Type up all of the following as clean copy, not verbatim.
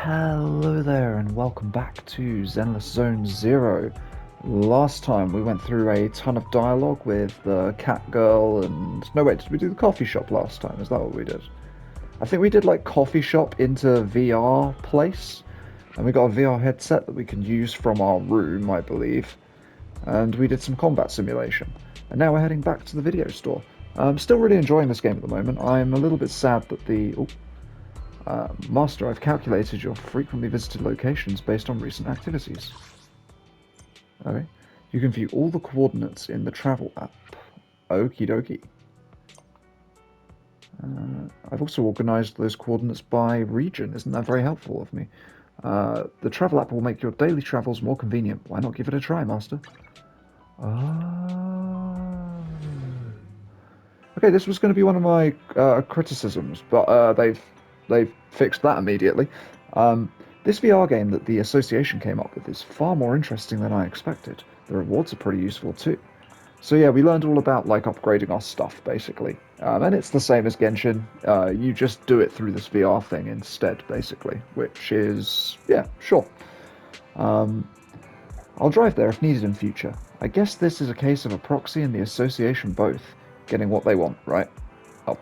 Hello there and welcome back to Zenless Zone Zero. Last time we went through a ton of dialogue with the cat girl and... No wait, did we do the coffee shop last time? Is that what we did? I think we did like coffee shop into VR place and we got a VR headset that we can use from our room, I believe. And we did some combat simulation. And now we're heading back to the video store. I'm still really enjoying this game at the moment. I'm a little bit sad that the... Master, I've calculated your frequently visited locations based on recent activities. Okay. You can view all the coordinates in the travel app. Okie dokie. I've also organized those coordinates by region. Isn't that very helpful of me? The travel app will make your daily travels more convenient. Why not give it a try, Master? Ah. Okay, this was going to be one of my criticisms, but they've fixed that immediately. This VR game that the association came up with is far more interesting than I expected. The rewards are pretty useful too. So yeah, we learned all about like upgrading our stuff basically, and it's the same as Genshin. You just do it through this VR thing instead, basically, which is yeah, sure. Um, I'll drive there if needed in future. I guess this is a case of a proxy and the association both getting what they want, right? Oh,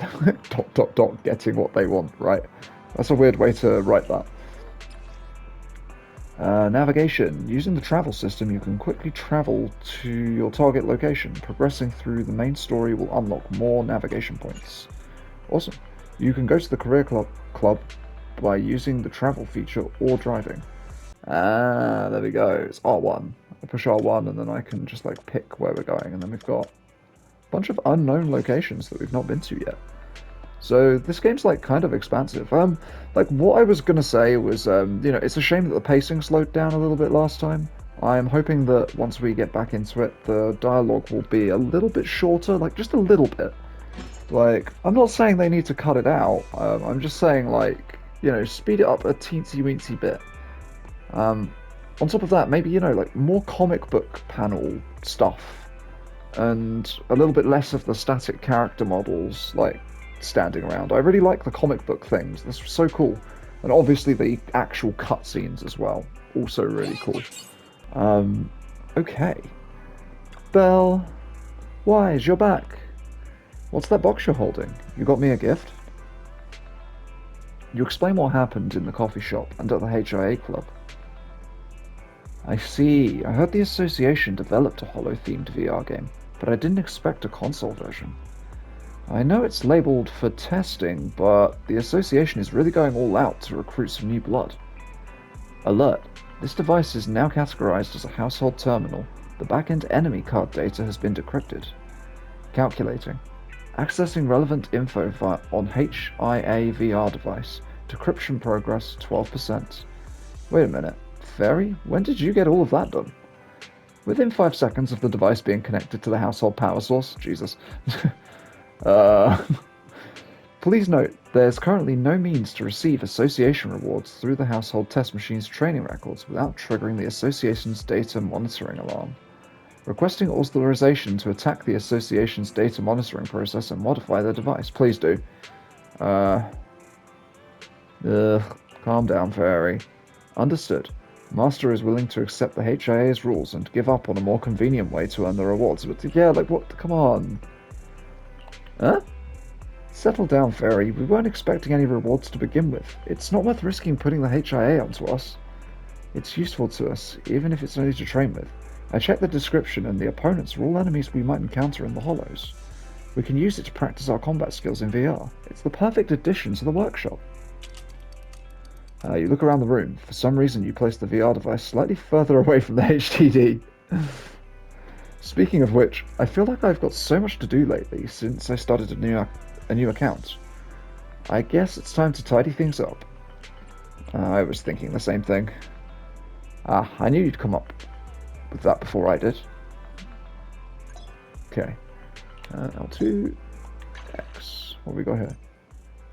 dot dot dot, getting what they want, right? That's a weird way to write that. Navigation. Using the travel system, you can quickly travel to your target location. Progressing through the main story will unlock more navigation points. Awesome. You can go to the career club by using the travel feature or driving. Ah, there we go. It's R1. I push R1 and then I can just like pick where we're going, and then we've got a bunch of unknown locations that we've not been to yet. So this game's like kind of expansive. Like what I was gonna say was, it's a shame that the pacing slowed down a little bit last time. I'm hoping that once we get back into it, the dialogue will be a little bit shorter, like just a little bit. Like, I'm not saying they need to cut it out. I'm just saying like, speed it up a teensy weensy bit. On top of that, maybe like more comic book panel stuff, and a little bit less of the static character models, like standing around. I really like the comic book things. This was so cool. And obviously the actual cutscenes as well. Also really cool. Okay. Belle, Wise, you're back. What's that box you're holding? You got me a gift? You explain what happened in the coffee shop and at the HIA club. I see. I heard the association developed a Holo-themed VR game, but I didn't expect a console version. I know it's labeled for testing, but the association is really going all out to recruit some new blood. Alert. This device is now categorized as a household terminal. The back-end enemy card data has been decrypted. Calculating. Accessing relevant info on HIA VR device. Decryption progress 12%. Wait a minute. Fairy, when did you get all of that done? Within 5 seconds of the device being connected to the household power source. Jesus. Uh, Please note, there's currently no means to receive association rewards through the household test machine's training records without triggering the association's data monitoring alarm. Requesting authorization to attack the association's data monitoring process and modify the device. Please do. Calm down, Fairy. Understood. Master is willing to accept the HIA's rules and give up on a more convenient way to earn the rewards. But yeah, like what? Come on. Huh? Settle down, Fairy. We weren't expecting any rewards to begin with. It's not worth risking putting the HIA onto us. It's useful to us, even if it's only to train with. I checked the description, and the opponents are all enemies we might encounter in the Hollows. We can use it to practice our combat skills in VR. It's the perfect addition to the workshop. You look around the room. For some reason, you place the VR device slightly further away from the HDD. Speaking of which, I feel like I've got so much to do lately since I started a new account. I guess it's time to tidy things up. I was thinking the same thing. I knew you'd come up with that before I did. Okay. L2, X. What have we got here?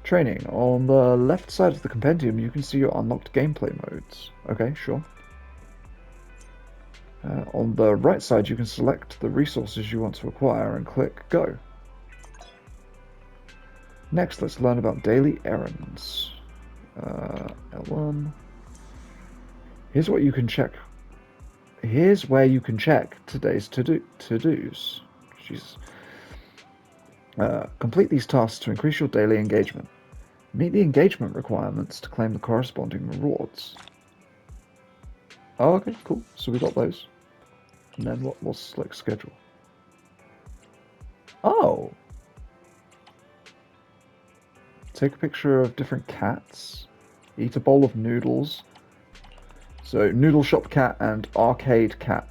Training. On the left side of the compendium, you can see your unlocked gameplay modes. Okay, sure. On the right side, you can select the resources you want to acquire and click Go. Next, let's learn about daily errands. L1. Here's what you can check. Here's where you can check today's to-dos. Jesus. Complete these tasks to increase your daily engagement. Meet the engagement requirements to claim the corresponding rewards. Oh, okay, cool. So we got those. And then what's like schedule? Oh. Take a picture of different cats. Eat a bowl of noodles. So, noodle shop cat and arcade cat.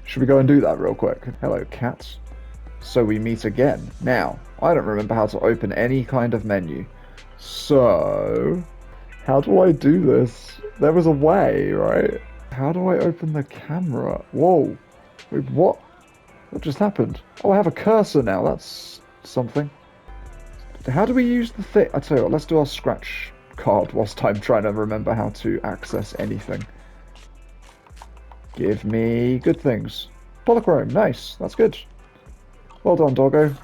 Should we go and do that real quick? Hello, cats. So we meet again. Now, I don't remember how to open any kind of menu. So, how do I do this? There was a way, right? How do I open the camera? Whoa. Wait, what? What just happened? Oh, I have a cursor now. That's something. How do we use the thing? I tell you what, let's do our scratch card whilst I'm trying to remember how to access anything. Give me good things. Polychrome, nice. That's good. Well done, doggo.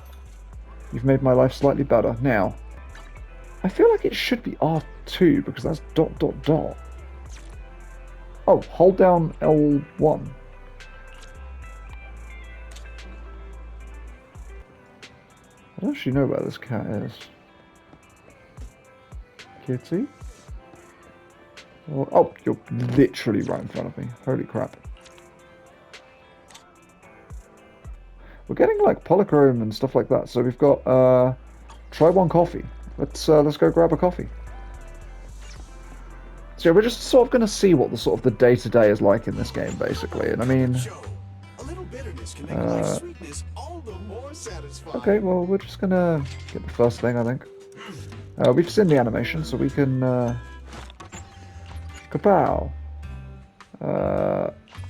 You've made my life slightly better. Now, I feel like it should be R2 because that's ... Oh, hold down L1. I don't actually know where this cat is. Kitty? Oh, you're literally right in front of me. Holy crap. We're getting like polychrome and stuff like that. So we've got try one coffee. Let's go grab a coffee. So yeah, we're just sort of going to see what the sort of the day-to-day is like in this game, basically. And I mean, okay, well we're just gonna get the first thing, I think. We've seen the animation, so we can kapow.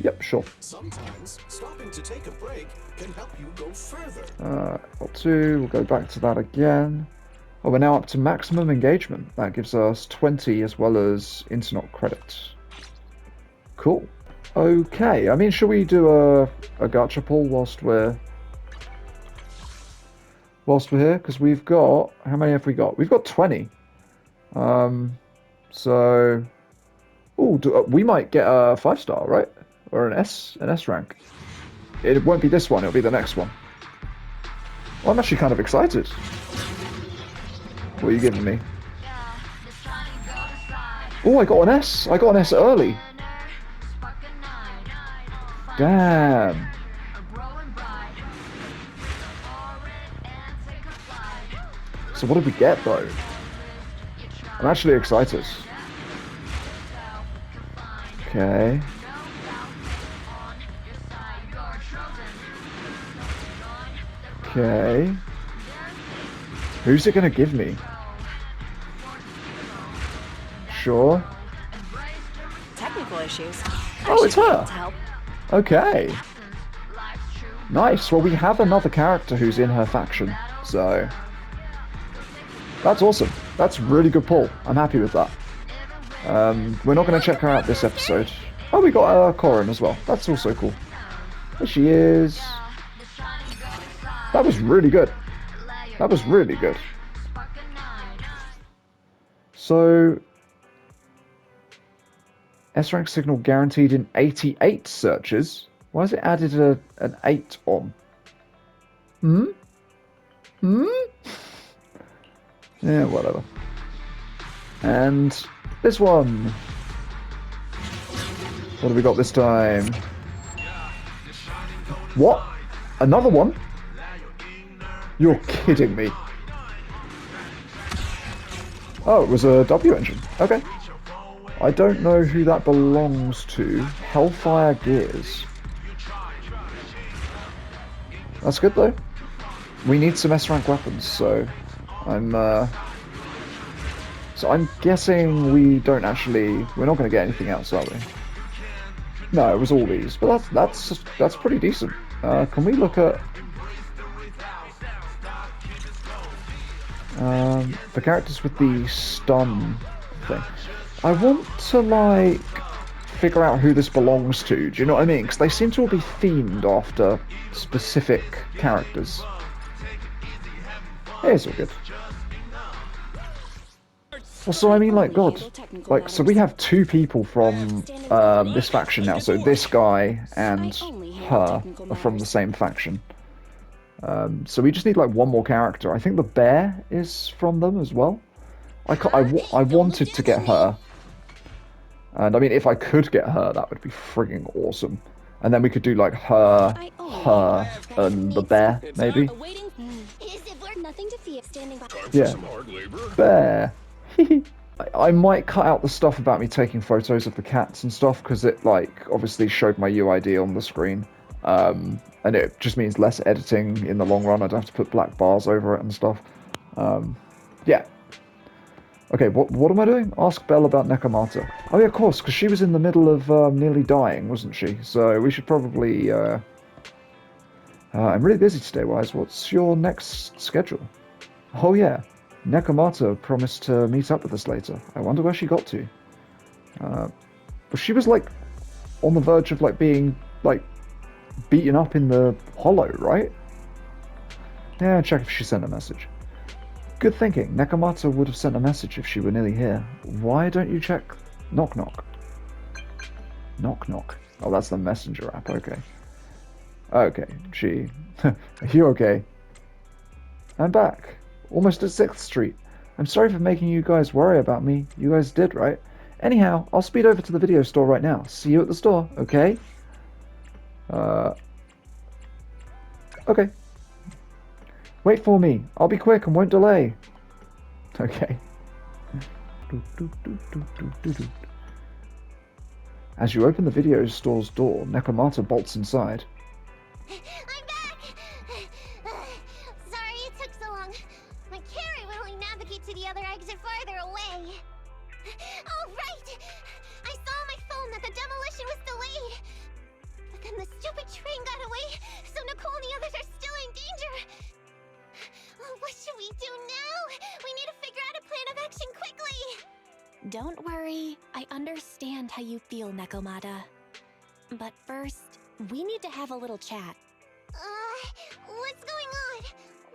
Yep, sure. Sometimes stopping to take a break can help you go further. L2, we'll go back to that again. Oh, we're now up to maximum engagement. That gives us 20 as well as internet credits. Cool. Okay, I mean, should we do a gacha pull whilst we're here? Because we've got, how many have we got? We've got 20. So, ooh, we might get a 5-star, right? Or an S rank. It won't be this one, it'll be the next one. Well, I'm actually kind of excited. What are you giving me? Oh, I got an S. I got an S early. Damn. So what did we get, though? I'm actually excited. Okay. Okay. Who's it gonna give me? Sure. Technical issues. Oh, it's her. Okay. Nice. Well, we have another character who's in her faction, so that's awesome. That's really good pull. I'm happy with that. We're not going to check her out this episode. Oh, we got Corin as well. That's also cool. There she is. That was really good. That was really good. So, S-rank signal guaranteed in 88 searches. Why has it added an 8 on? Yeah, whatever. And this one. What have we got this time? What? Another one? You're kidding me. Oh, it was a W engine. Okay. I don't know who that belongs to. Hellfire Gears. That's good though. We need some S-rank weapons, so I'm guessing we're not going to get anything else, are we? No, it was all these, but that's pretty decent. Can we look at the characters with the stun thing? I want to like figure out who this belongs to. Do you know what I mean? Because they seem to all be themed after specific characters. It's all good. Well, so I mean, like, only God, handle technical like, so we matters. have two people from this faction now. So this guy and I only handle her technical are from the matters. same faction. So we just need like one more character. I think the bear is from them as well. I wanted to get her, and I mean, if I could get her, that would be frigging awesome. And then we could do like her, I only her, handle and the bear, maybe. awaiting. Is it worth nothing to fear? Standing by. Time Yeah. for some hard labor. Bear. I might cut out the stuff about me taking photos of the cats and stuff because it like obviously showed my UID on the screen, and it just means less editing in the long run. I don't have to put black bars over it and stuff. Yeah. Okay, what am I doing? Ask Belle about Nekomata. Oh yeah, of course, because she was in the middle of nearly dying, wasn't she? So we should probably. I'm really busy today, Wise. What's your next schedule? Oh yeah, Nekomata promised to meet up with us later. I wonder where she got to. But she was like on the verge of like being like beaten up in the hollow, right? Yeah, check if she sent a message. Good thinking. Nekomata would have sent a message if she were nearly here. Why don't you check Knock Knock? Knock Knock. Oh, that's the messenger app. Okay. Okay, gee. Are you okay? I'm back. Almost at 6th Street. I'm sorry for making you guys worry about me. You guys did, right? Anyhow, I'll speed over to the video store right now. See you at the store, okay? Okay. Wait for me. I'll be quick and won't delay. Okay. As you open the video store's door, Nekomata bolts inside. I'm back! Sorry it took so long. My carrot will only navigate to the other exit farther away. Oh, right! I saw on my phone that the demolition was delayed. But then the stupid train got away, so Nicole and the others are still in danger. Oh, what should we do now? We need to figure out a plan of action quickly! Don't worry, I understand how you feel, Nekomata. But first, we need to have a little chat. What's going on?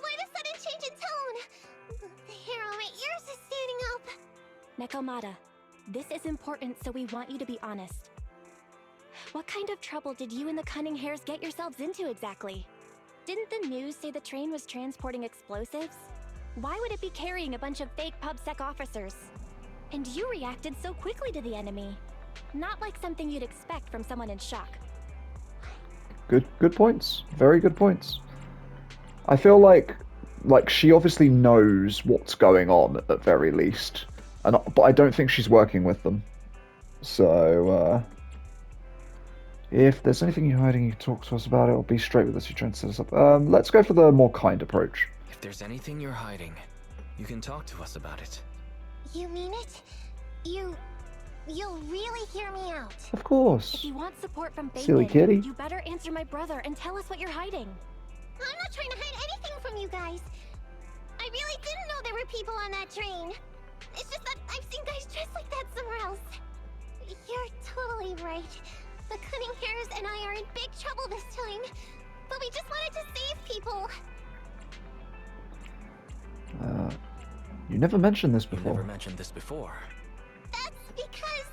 Why the sudden change in tone? The hair on my ears is standing up. Nekomata, this is important, so we want you to be honest. What kind of trouble did you and the Cunning Hares get yourselves into exactly? Didn't the news say the train was transporting explosives? Why would it be carrying a bunch of fake PubSec officers? And you reacted so quickly to the enemy. Not like something you'd expect from someone in shock. Good points. Very good points. I feel like she obviously knows what's going on at the very least, but I don't think she's working with them. So if there's anything you're hiding, you can talk to us about it, or be straight with us. You're trying to set us up. Let's go for the more kind approach. If there's anything you're hiding, you can talk to us about it. You mean it? You'll really hear me out. Of course. If you want support from Silly Bacon, kitty. you better answer my brother and tell us what you're hiding. I'm not trying to hide anything from you guys. I really didn't know there were people on that train. It's just that I've seen guys dressed like that somewhere else. You're totally right. The Cunning Hares and I are in big trouble this time. But we just wanted to save people. You never mentioned this You before. never mentioned this before. That's because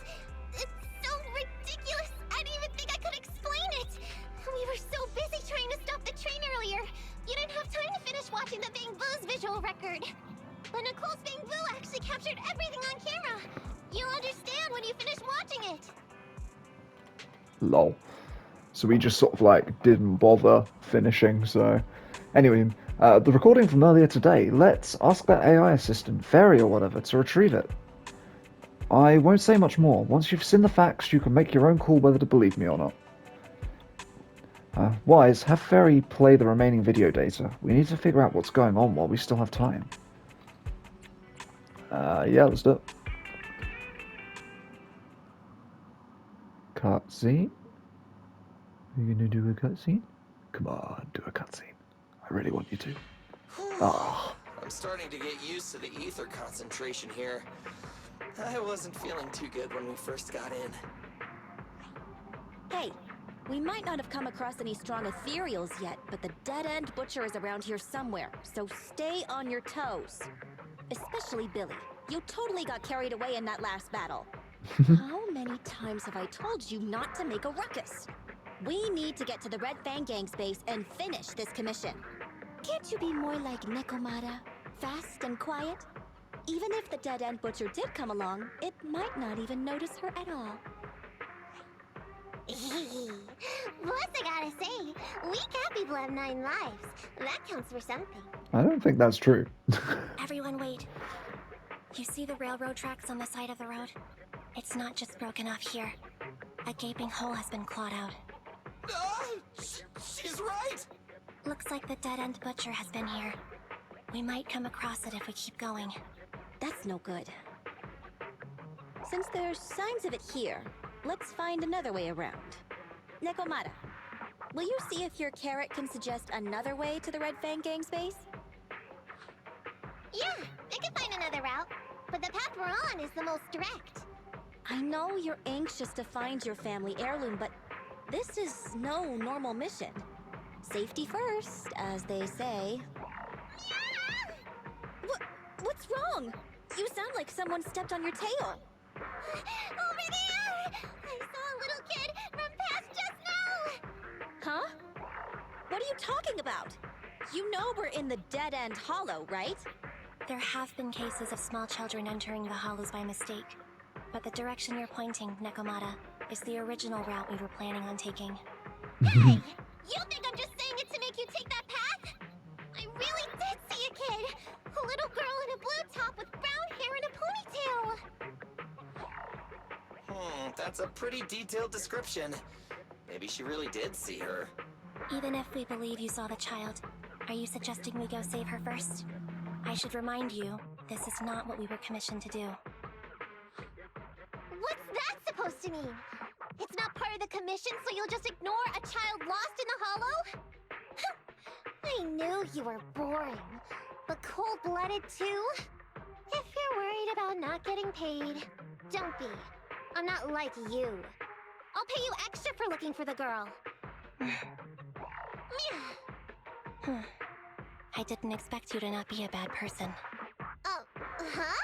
it's so ridiculous. I didn't even think I could explain it. We were so busy trying to stop the train earlier. You didn't have time to finish watching the Bang Boo's visual record. But Nicole's Bang Boo actually captured everything on camera. You'll understand when you finish watching it. Lol. So we just sort of like didn't bother finishing. So anyway, the recording from earlier today. Let's ask that AI assistant, Fairy or whatever, to retrieve it. I won't say much more. Once you've seen the facts, you can make your own call whether to believe me or not. Wise, have Fairy play the remaining video data. We need to figure out what's going on while we still have time. Yeah, let's do it. Cutscene? Are you gonna do a cutscene? Come on, do a cutscene. I really want you to. Ah. I'm starting to get used to the ether concentration here. I wasn't feeling too good when we first got in. Hey, we might not have come across any strong ethereals yet, but the dead-end butcher is around here somewhere, so stay on your toes. Especially Billy. You totally got carried away in that last battle. How many times have I told you not to make a ruckus? We need to get to the Red Fang Gang's base and finish this commission. Can't you be more like Nekomata? Fast and quiet? Even if the dead-end butcher did come along, it might not even notice her at all. Plus, I gotta say, we cat people have 9 lives. That counts for something. I don't think that's true. Everyone wait. You see the railroad tracks on the side of the road? It's not just broken off here. A gaping hole has been clawed out. She's right! Looks like the dead-end butcher has been here. We might come across it if we keep going. That's no good. Since there's signs of it here, let's find another way around. Nekomata, will you see if your carrot can suggest another way to the Red Fang Gang's base? Yeah, I can find another route, but the path we're on is the most direct. I know you're anxious to find your family heirloom, but this is no normal mission. Safety first, as they say. What's wrong? You sound like someone stepped on your tail. Over there! I saw a little kid run past just now! Huh? What are you talking about? You know we're in the dead-end hollow, right? There have been cases of small children entering the hollows by mistake. But the direction you're pointing, Nekomata, is the original route we were planning on taking. Hey! You think I'm just saying it to make you take that path? I really did see a kid! A little girl in a blue top with brown hair and a ponytail! That's a pretty detailed description. Maybe she really did see her. Even if we believe you saw the child, are you suggesting we go save her first? I should remind you, this is not what we were commissioned to do. What's that supposed to mean? It's not part of the commission, so you'll just ignore a child lost in the hollow? I knew you were boring, but cold-blooded too? If you're worried about not getting paid, don't be. I'm not like you. I'll pay you extra for looking for the girl. I didn't expect you to not be a bad person. Oh, huh?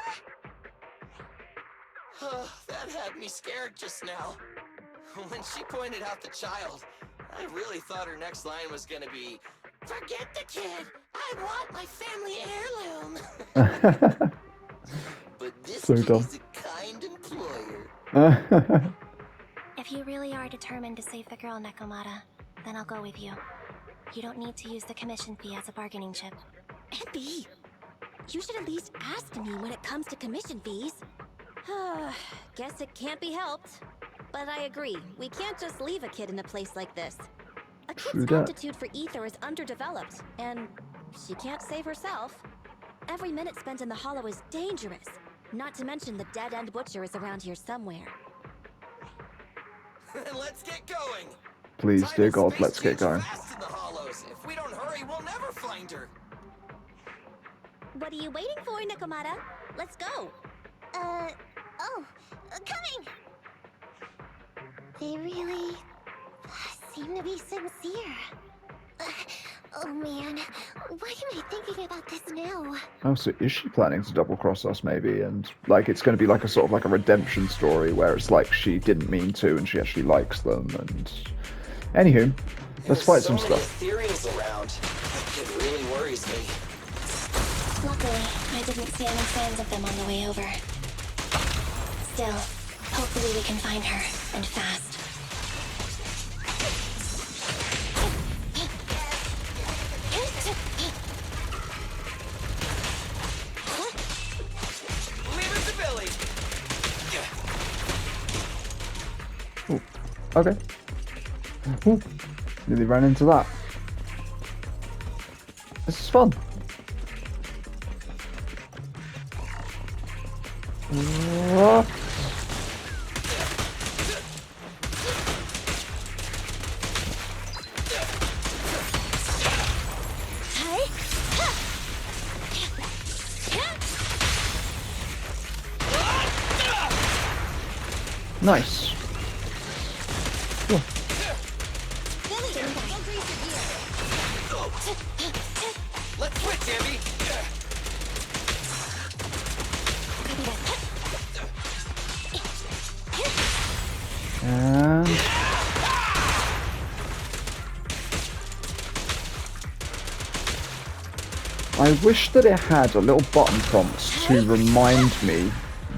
That had me scared just now. When she pointed out the child, I really thought her next line was gonna be, "Forget the kid! I want my family heirloom!" But this So kid dumb. is a kind employer. If you really are determined to save the girl, Nekomata, then I'll go with you. You don't need to use the commission fee as a bargaining chip. Abby, you should at least ask me when it comes to commission fees. Guess it can't be helped. But I agree, we can't just leave a kid in a place like this. A True kid's that. aptitude for ether is underdeveloped, and she can't save herself. Every minute spent in the hollow is dangerous. Not to mention the dead-end butcher is around here somewhere. Let's get going. Please, Time dear and God, space let's get change going. fast in the hollows. If we don't hurry, we'll never find her. What are you waiting for, Nekomata? Let's go! Coming! They really seem to be sincere. Oh man, why am I thinking about this now? Oh, so is she planning to double cross us maybe? And like it's going to be like a sort of like a redemption story where it's like she didn't mean to and she actually likes them. And anywho, let's fight some There's so stuff. many ethereals around. It really worries me. Luckily, I didn't see any signs of them on the way over. Still, hopefully we can find her, and fast. Leave it to Billy. Ooh, okay. Ooh, nearly ran into that. This is fun. Nice. Cool. Let's switch, Abby. I wish that it had a little button prompt to remind me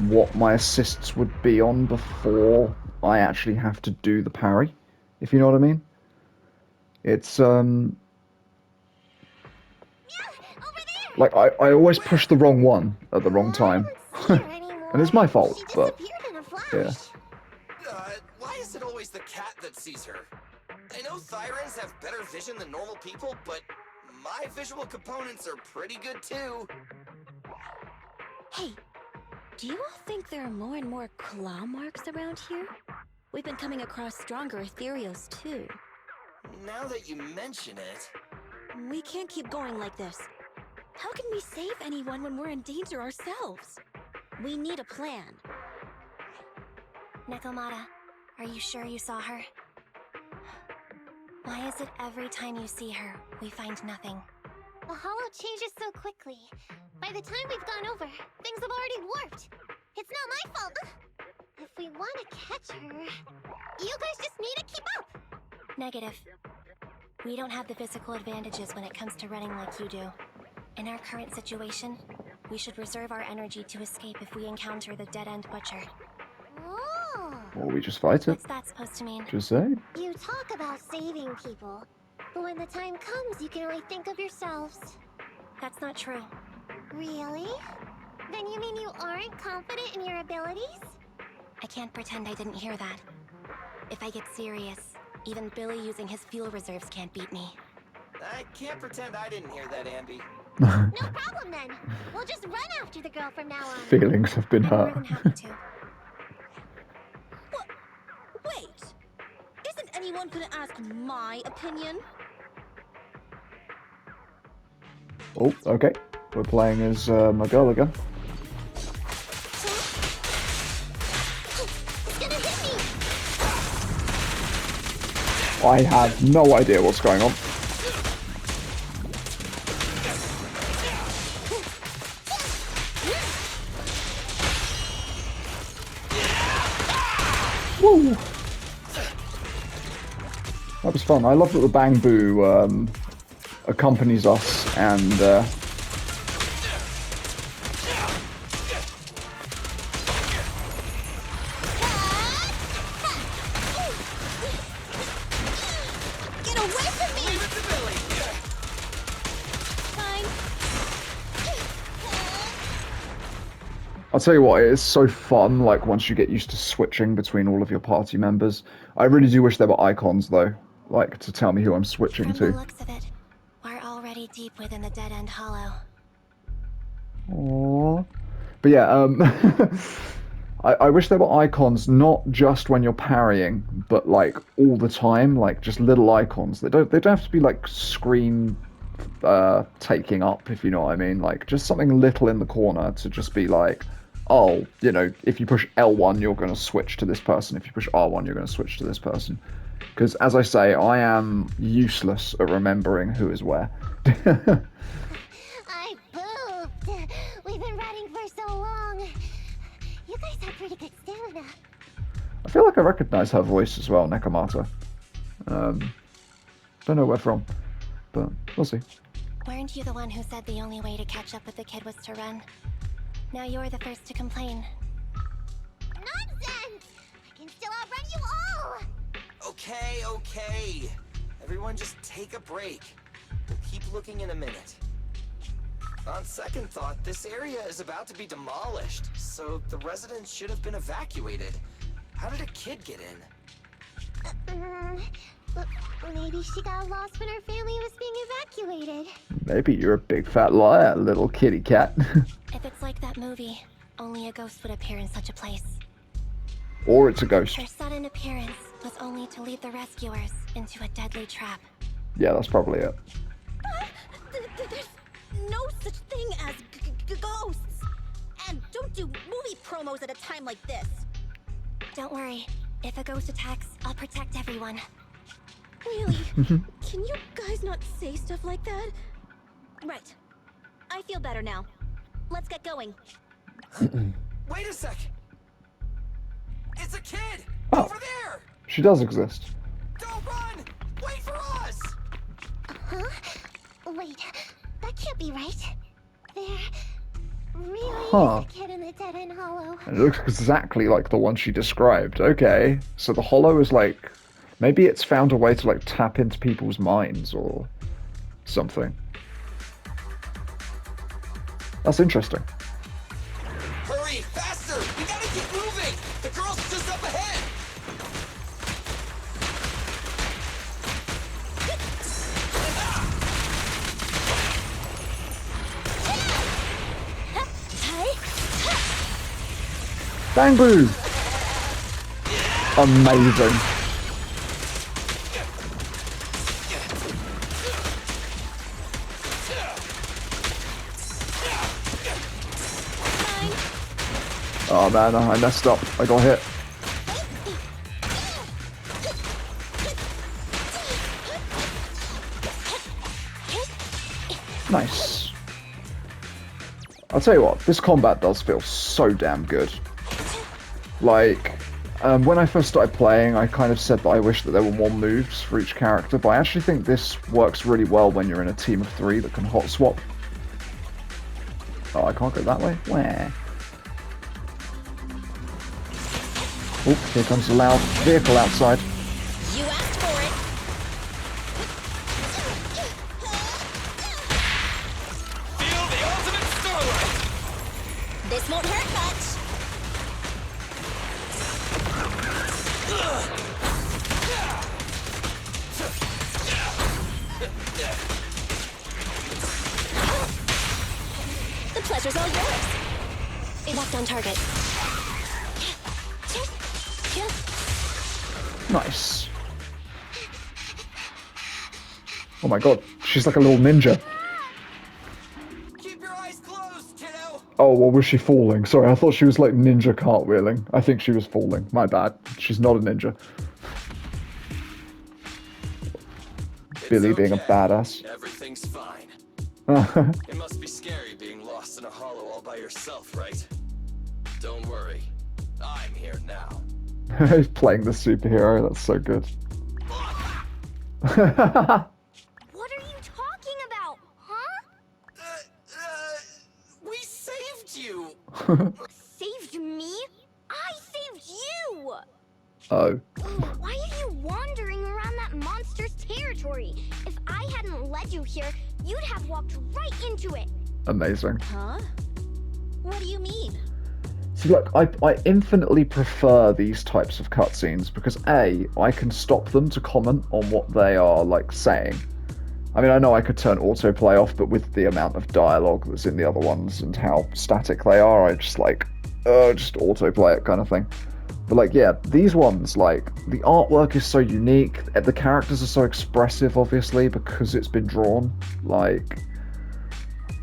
what my assists would be on before I actually have to do the parry, if you know what I mean. It's like I always push the wrong one at the wrong time. And it's my fault, but yeah. Why is it always the cat that sees her? I know Thyrans have better vision than normal people, but my visual components are pretty good too. Hey, do you all think there are more and more claw marks around here? We've been coming across stronger Ethereals too. Now that you mention it... We can't keep going like this. How can we save anyone when we're in danger ourselves? We need a plan. Nekomata, are you sure you saw her? Why is it every time you see her, we find nothing? The hollow changes so quickly. By the time we've gone over, things have already warped. It's not my fault. If we want to catch her, you guys just need to keep up. Negative. We don't have the physical advantages when it comes to running like you do. In our current situation, we should reserve our energy to escape if we encounter the dead-end butcher. Oh. Or we just fight it. What's that supposed to mean? Just say. You talk about saving people, but when the time comes, you can only think of yourselves. That's not true. Really? Then you mean you aren't confident in your abilities? I can't pretend I didn't hear that. If I get serious, even Billy using his fuel reserves can't beat me. I can't pretend I didn't hear that, Ambi. No problem then. We'll just run after the girl from now on. Feelings have been I'm more hurt. than happy to. Wait! Isn't anyone gonna ask my opinion? Oh, okay. We're playing as my girl again. It's gonna hit me! I have no idea what's going on. Woo! That was fun. I love that the Bang Boo accompanies us and Get away from me! Fine. I'll tell you what, it is so fun, like, once you get used to switching between all of your party members. I really do wish there were icons, though, like, to tell me who I'm switching From the to. looks of it, we're already deep within the dead-end hollow. Aww. But yeah, I wish there were icons, not just when you're parrying, but, like, all the time, like, just little icons. They don't have to be, like, screen taking up, if you know what I mean. Like, just something little in the corner to just be like, oh, you know, if you push L1, you're going to switch to this person. If you push R1, you're going to switch to this person. Because, as I say, I am useless at remembering who is where. I pooped. We've been running for so long. You guys have pretty good stamina. I feel like I recognize her voice as well, Nekomata. Don't know where from, but we'll see. Weren't you the one who said the only way to catch up with the kid was to run? Now you're the first to complain. Nonsense! I can still outrun you all! Okay. Everyone just take a break. We'll keep looking in a minute. On second thought, this area is about to be demolished, so the residents should have been evacuated. How did a kid get in? Maybe she got lost when her family was being evacuated. Maybe you're a big fat liar, little kitty cat. If it's like that movie, only a ghost would appear in such a place. Or it's a ghost. Her sudden appearance was only to lead the rescuers into a deadly trap. Yeah, that's probably it. There's no such thing as ghosts! And don't do movie promos at a time like this! Don't worry. If a ghost attacks, I'll protect everyone. Really? Can you guys not say stuff like that? Right. I feel better now. Let's get going. Wait a sec! It's a kid! Oh. Over there! She does exist. Don't run! Wait for us! Huh? Wait, That can't be right. There really Huh. is a kid in the dead-end hollow. And it looks exactly like the one she described. Okay, so the hollow is like... Maybe it's found a way to like tap into people's minds or something. That's interesting. Hurry, faster! We gotta keep moving! The girl's just up ahead! Bang boo! Amazing. Oh man, I messed up. I got hit. Nice. I'll tell you what, this combat does feel so damn good. Like, when I first started playing, I kind of said that I wish that there were more moves for each character, but I actually think this works really well when you're in a team of 3 that can hot swap. Oh, I can't go that way? Where? Oh, here comes a loud vehicle outside. You asked for it. Feel the ultimate starlight! This won't hurt much. The pleasure's all yours. Locked on target. Nice. Oh my god, she's like a little ninja. Keep your eyes closed, kiddo! Oh, well, was she falling? Sorry, I thought she was like ninja cartwheeling. I think she was falling. My bad. She's not a ninja. Billy being a okay. badass. Everything's fine. It must be scary being lost in a hollow all by yourself, right? Don't worry. I'm here now. He's playing the superhero. That's so good. What are you talking about, huh? We saved you! Saved me? I saved you! Oh. Why are you wandering around that monster's territory? If I hadn't led you here, you'd have walked right into it. Amazing. Huh? What do you mean? See, look, I infinitely prefer these types of cutscenes because A, I can stop them to comment on what they are, like, saying. I mean, I know I could turn autoplay off, but with the amount of dialogue that's in the other ones and how static they are, I just, like, just autoplay it kind of thing. But, like, yeah, these ones, like, the artwork is so unique, the characters are so expressive, obviously, because it's been drawn. Like,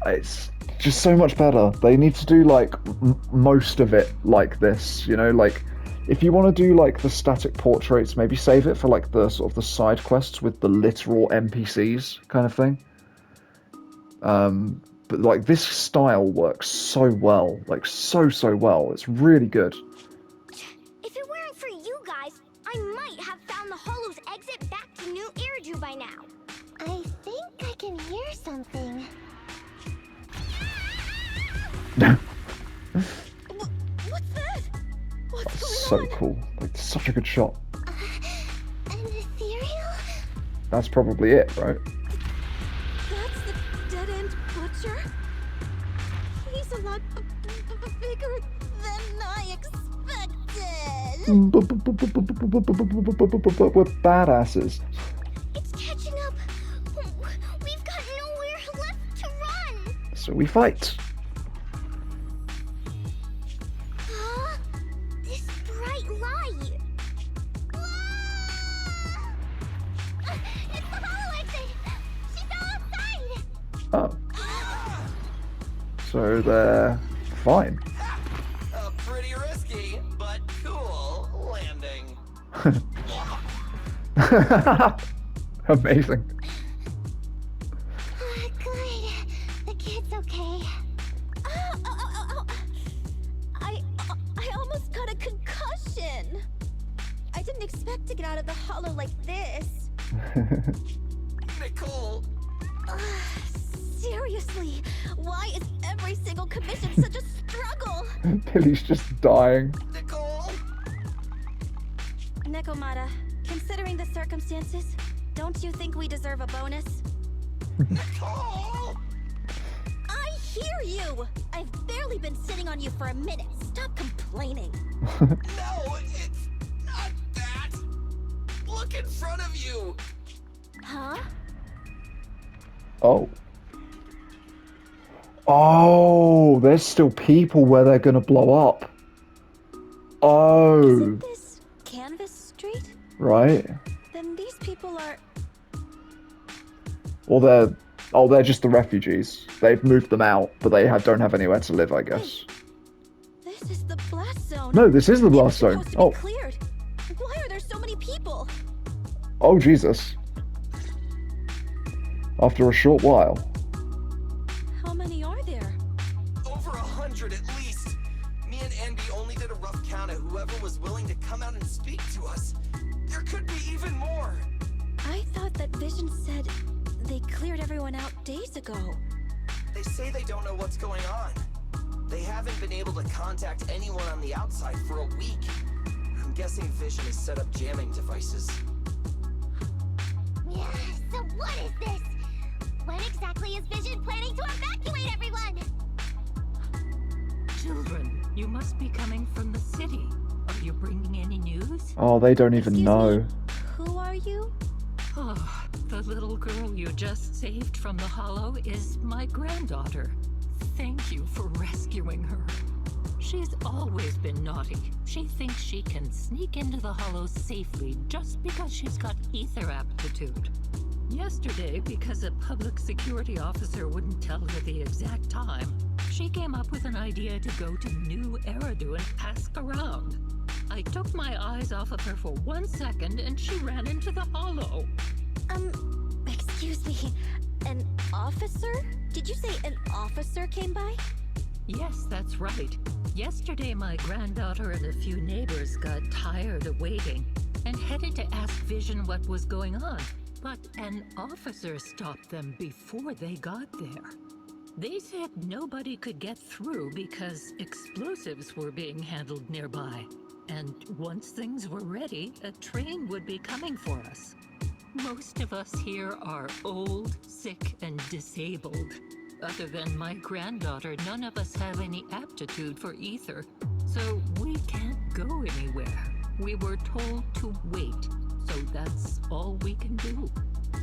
it's just so much better. They need to do like most of it like this, you know, like if you want to do like the static portraits, maybe save it for like the sort of the side quests with the literal NPCs kind of thing. But like this style works so well, like so well. It's really good. If it weren't for you guys, I might have found the hollow's exit back to New Eridu by now. I think I can hear something. What's that? What's That's going so on? cool. Like such a good shot. An ethereal? That's probably it, right? That's the dead-end butcher? He's a lot bigger than I expected. We're badasses. It's catching up. We've got nowhere left to run. So we fight. Huh? This bright light. Ah! It's the hollow exit. She fell outside. Oh. So they're fine. A pretty risky, but cool landing. Amazing. Good. The kid's okay. I almost got a concussion. I didn't expect to get out of the hollow like this. Nicole, Seriously, why is every single commission such a struggle? Billy's just dying. Nicole! Nekomata, considering the circumstances, don't you think we deserve a bonus? Nicole! I hear you! I've barely been sitting on you for a minute. Stop complaining. No, it's not that. Look in front of you. Huh? Oh. Oh, there's still people where they're gonna blow up. Oh. Isn't this Canvas Street? Right. Then these people are... Or they're just the refugees. They've moved them out, but they don't have anywhere to live, I guess. This is the blast zone. No, this is the blast zone. Supposed to Oh. be cleared. Why are there so many people? Oh, Jesus. After a short while. How many are there? Over 100 at least. Me and Andy only did a rough count of whoever was willing to come out and speak to us. There could be even more. I thought that Vision said they cleared everyone out days ago. They say they don't know what's going on. They haven't been able to contact anyone on the outside for a week. I'm guessing Vision has set up jamming devices. Yeah, so what is this? When exactly is Vision planning to evacuate everyone? Children, you must be coming from the city. Are you bringing any news? Oh, they don't even Excuse know. me, who are you? Oh, the little girl you just saved from the Hollow is my granddaughter. Thank you for rescuing her. She's always been naughty. She thinks she can sneak into the Hollow safely just because she's got ether aptitude. Yesterday, because a public security officer wouldn't tell her the exact time, she came up with an idea to go to New Eridu and ask around. I took my eyes off of her for 1 second and she ran into the Hollow. Excuse me, an officer? Did you say an officer came by? Yes, that's right. Yesterday, my granddaughter and a few neighbors got tired of waiting and headed to ask Vision what was going on. But an officer stopped them before they got there. They said nobody could get through because explosives were being handled nearby. And once things were ready, a train would be coming for us. Most of us here are old, sick, and disabled. Other than my granddaughter, none of us have any aptitude for ether, so we can't go anywhere. We were told to wait, so that's all we can do.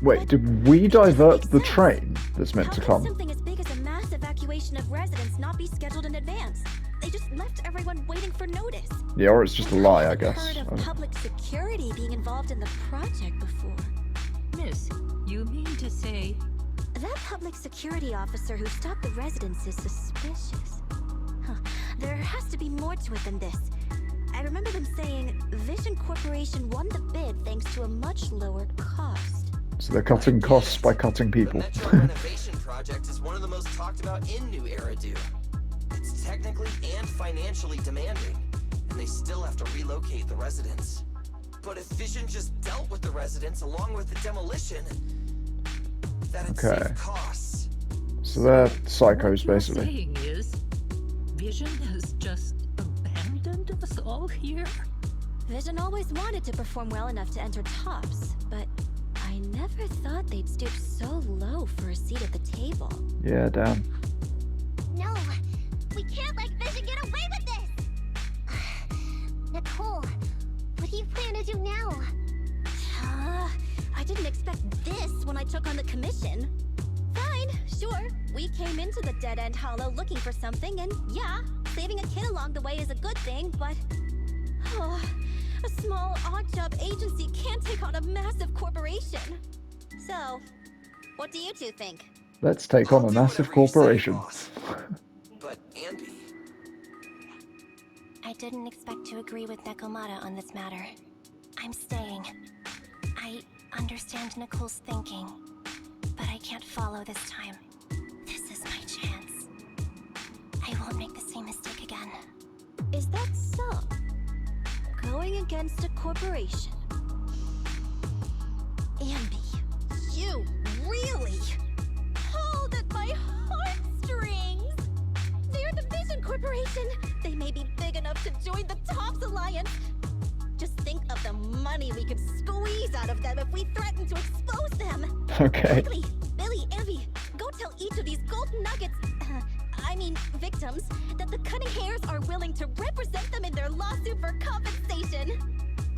Wait, did we divert the train that's meant How to can come? something as big as a mass evacuation of residents not be scheduled in advance? They just left everyone waiting for notice. Yeah, or it's just a lie, I I've guess. heard of public security being involved in the project before. Miss, you mean to say... That public security officer who stopped the residents is suspicious. Huh. There has to be more to it than this. I remember them saying Vision Corporation won the bid thanks to a much lowered cost. So they're cutting costs by cutting people. The Metro renovation project is one of the most talked about in New Eridu. It's technically and financially demanding, and they still have to relocate the residents. But if Vision just dealt with the residents along with the demolition, that'd save costs. So they're psychos, What you're basically. saying is, Vision has just abandoned us all here? Vision always wanted to perform well enough to enter tops, but I never thought they'd stoop so low for a seat at the table. Yeah, damn. No, we can't let Vision get away with this! Nicole, what do you plan to do now? I didn't expect this when I took on the commission. Fine, sure. We came into the dead-end hollow looking for something, and yeah, saving a kid along the way is a good thing, but... a small odd-job agency can't take on a massive corporation. So, what do you two think? Let's take on a massive corporation. But Andy... I didn't expect to agree with Nekomata on this matter. I'm staying. I understand Nicole's thinking, but I can't follow this time. This is my chance. I won't make the same mistake again. Is that so? Going against a corporation? Andy, you really? Oh, that my Corporation? They may be big enough to join the Tops Alliance. Just think of the money we could squeeze out of them if we threaten to expose them. Okay. Quickly, Billy, Ambi, go tell each of these gold nuggets, victims, that the Cunning Hares are willing to represent them in their lawsuit for compensation.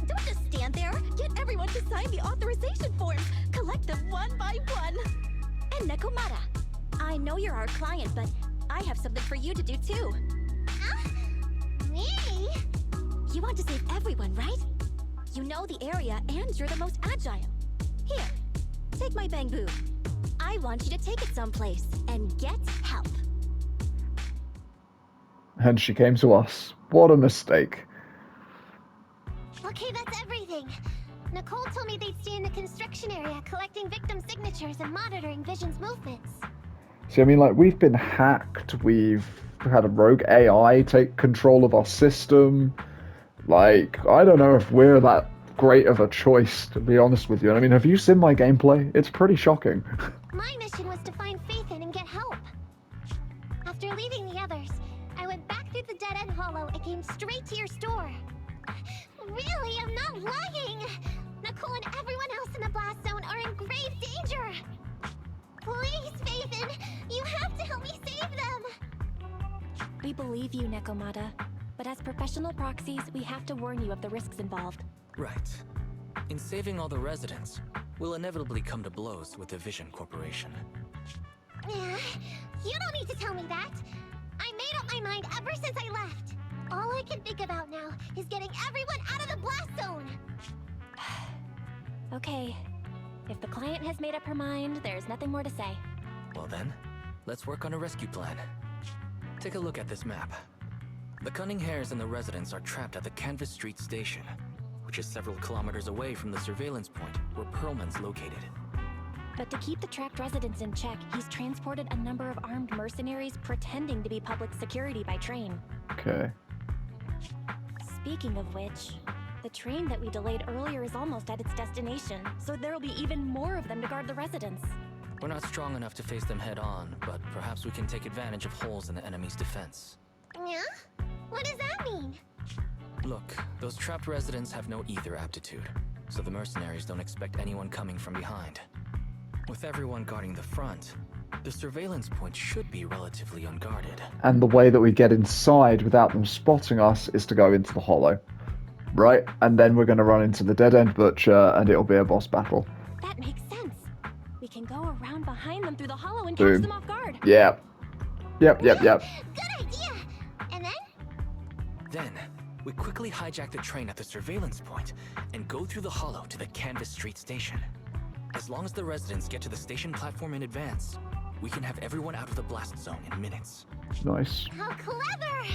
Don't just stand there. Get everyone to sign the authorization forms. Collect them one by one. And Nekomata, I know you're our client, but I have something for you to do too. Me? You want to save everyone, right? You know the area and you're the most agile. Here, take my bamboo. I want you to take it someplace and get help. And she came to us. What a mistake. Okay, that's everything. Nicole told me they'd stay in the construction area, collecting victim signatures and monitoring Vision's movements. See, I mean, like, we've been hacked. We've had a rogue AI take control of our system. Like, I don't know if we're that great of a choice, to be honest with you. I mean, have you seen my gameplay? It's pretty shocking. My mission was to find Faithin and get help. After leaving the others, I went back through the dead-end hollow and came straight to your store. Really, I'm not lying! Nicole and everyone else in the blast zone are in grave danger! Please, Faithin, you have to help me save them! We believe you, Nekomata. But as professional proxies, we have to warn you of the risks involved. Right. In saving all the residents, we'll inevitably come to blows with the Vision Corporation. Yeah, you don't need to tell me that. I made up my mind ever since I left. All I can think about now is getting everyone out of the blast zone. Okay. If the client has made up her mind, there's nothing more to say. Well then, let's work on a rescue plan. Take a look at this map. The Cunning Hares and the residents are trapped at the Canvas Street station, which is several kilometers away from the surveillance point where Perlman's located. But to keep the trapped residents in check, he's transported a number of armed mercenaries pretending to be public security by train. Okay. Speaking of which, the train that we delayed earlier is almost at its destination, so there'll be even more of them to guard the residents. We're not strong enough to face them head on, but perhaps we can take advantage of holes in the enemy's defense. Yeah? What does that mean? Look, those trapped residents have no ether aptitude, so the mercenaries don't expect anyone coming from behind. With everyone guarding the front, the surveillance point should be relatively unguarded. And the way that we get inside without them spotting us is to go into the hollow. Right? And then we're going to run into the dead-end butcher, and it'll be a boss battle. That makes sense. We can go around behind them through the hollow and Boom. catch them off guard. Yep. Yep. Good idea! And then? Then, we quickly hijack the train at the surveillance point and go through the hollow to the Canvas Street station. As long as the residents get to the station platform in advance, we can have everyone out of the blast zone in minutes. Nice. How clever!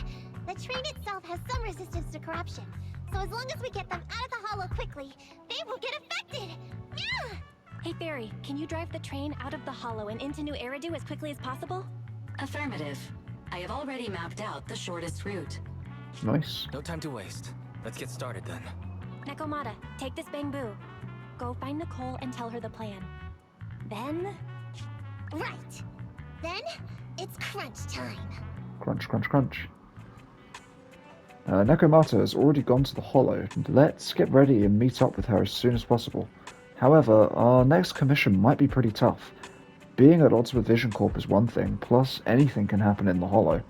The train itself has some resistance to corruption, so as long as we get them out of the hollow quickly, they won't get affected! Yeah! Hey Fairy, can you drive the train out of the hollow and into New Eridu as quickly as possible? Affirmative. I have already mapped out the shortest route. Nice. No time to waste. Let's get started then. Nekomata, take this bamboo. Go find Nicole and tell her the plan. Then... Right! Then, it's crunch time. Crunch, crunch, crunch. Nekomata has already gone to the hollow. Let's get ready and meet up with her as soon as possible. However, our next commission might be pretty tough. Being at odds with Vision Corp is one thing, plus anything can happen in the hollow.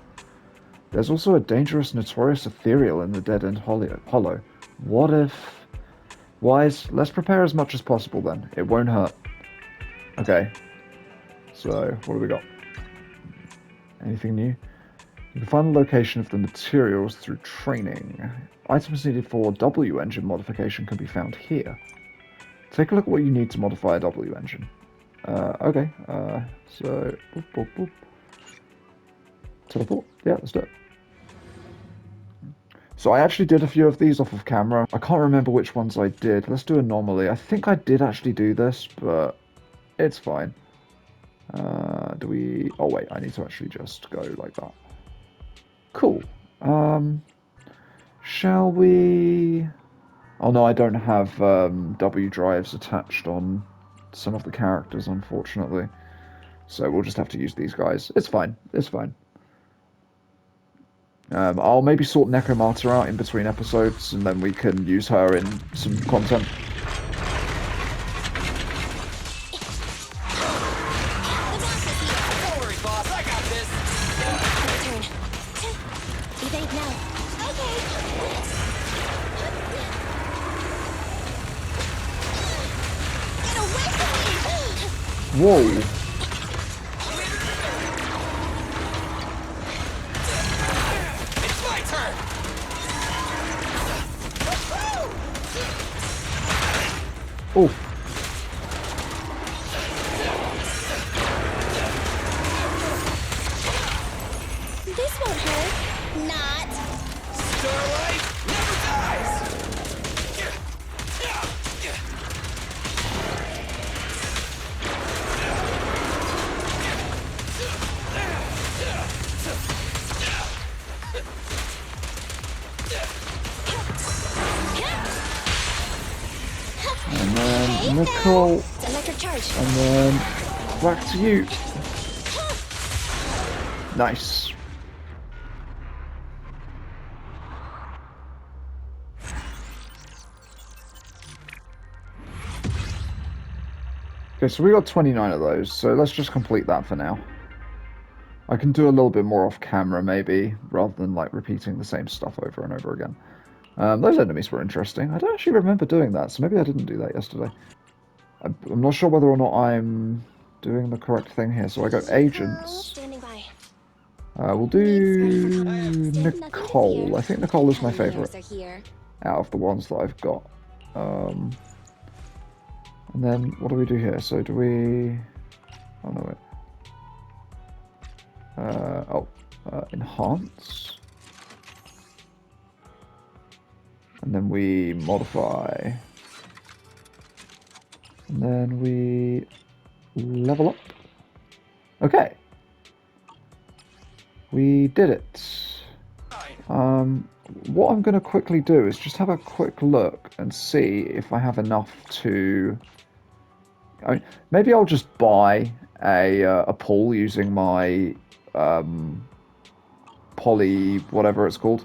There's also a dangerous, notorious ethereal in the dead-end hollow. What if... Wise, let's prepare as much as possible then. It won't hurt. Okay. So, what do we got? Anything new? You can find the location of the materials through training. Items needed for W engine modification can be found here. Take a look at what you need to modify a W engine. Okay. So, boop, boop, boop. Teleport? Yeah, let's do it. So I actually did a few of these off of camera. I can't remember which ones I did. Let's do anomaly. I think I did actually do this, but it's fine. Do we... Oh wait, I need to actually just go like that. Cool. Shall we... Oh no, I don't have W drives attached on some of the characters, unfortunately. So we'll just have to use these guys. It's fine. It's fine. I'll maybe sort Nekomata out in between episodes, and then we can use her in some content. Don't worry, boss. I got this. Turn. Evade now. Get away from me! Whoa! It's my turn. Oh! This won't hurt. Not. Starlight never dies. And then Nicole, Electric charge. and then back to you. Nice. Okay, so we got 29 of those, so let's just complete that for now. I can do a little bit more off camera, maybe, rather than like repeating the same stuff over and over again. Those enemies were interesting. I don't actually remember doing that, so maybe I didn't do that yesterday. I'm not sure whether or not I'm doing the correct thing here. So I go agents. Standing by. We'll do Nicole. I think Nicole is my favorite out of the ones that I've got. And then what do we do here? So do we... Oh, no, wait. Enhance. And then we modify. And then we level up. Okay. We did it. What I'm going to quickly do is just have a quick look and see if I have enough to... I mean, maybe I'll just buy a pull using my poly, whatever it's called.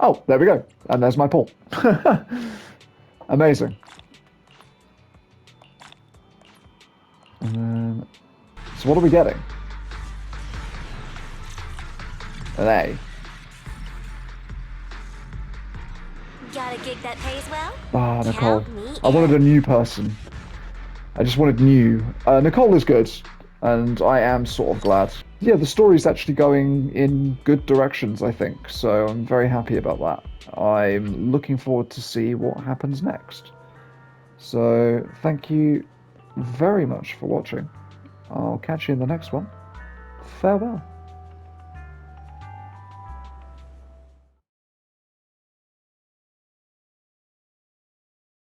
Oh, there we go. And there's my pull. Amazing. And then, so what are we getting? An A. Got a gig that pays well? Ah, Nicole. Count me I wanted a new person. I just wanted new. Nicole is good, and I am sort of glad. Yeah, the story's actually going in good directions, I think, so I'm very happy about that. I'm looking forward to see what happens next. So, thank you very much for watching. I'll catch you in the next one. Farewell.